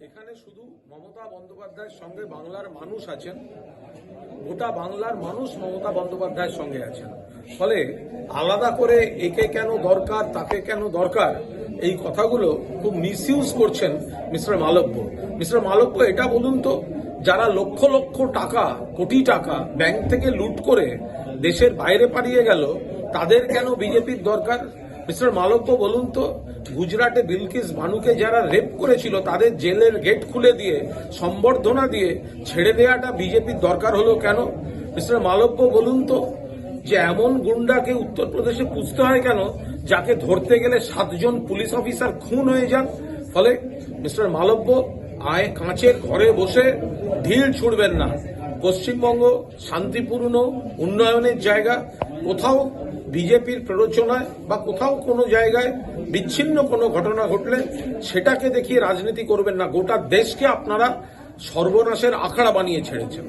এখানে শুধু মমতা বন্দ্যোপাধ্যায়ের সঙ্গে বাংলার মানুষ আছেন, গোটা বাংলার মানুষ মমতা বন্দ্যোপাধ্যায়ের সঙ্গে আছেন। ফলে আলাদা করে একে কেন দরকার, তাকে কেন দরকার, এই কথাগুলো খুব মিসইউজ করছেন মিস্টার মালব্য। মিস্টার মালব্য, এটা বলুন তো, যারা লক্ষ লক্ষ টাকা, কোটি টাকা ব্যাংক থেকে লুট করে দেশের বাইরে পালিয়ে গেল, তাদের কেন বিজেপির দরকার? মিস্টার মালব্য, বলুন তো, গুজরাটে বিলকিস বানুকে যারা রেপ করেছিল তাদের জেলের গেট খুলে দিয়ে সম্বর্ধনা দিয়ে ছেড়ে দেওয়াটা বিজেপির দরকার হলো কেন? মিস্টার মালব্য, বলুন তো, যে এমন গুন্ডাকে উত্তরপ্রদেশে পুষতে হয় কেন যাকে ধরতে গেলে 7 জন পুলিশ অফিসার খুন হয়ে যান? ফলে মিস্টার মালব্য, কাঁচের ঘরে বসে ঢিল ছুড়বেন না। পশ্চিমবঙ্গ শান্তিপূর্ণ উন্নয়নের জায়গা। কোথাও বিজেপির প্ররোচনায় বা কোথাও কোনো জায়গায় বিচ্ছিন্ন কোনো ঘটনা ঘটলে সেটাকে দেখিয়ে রাজনীতি করবেন না। গোটা দেশকে আপনারা সর্বনাশের আখড়া বানিয়ে ছেড়েছেন।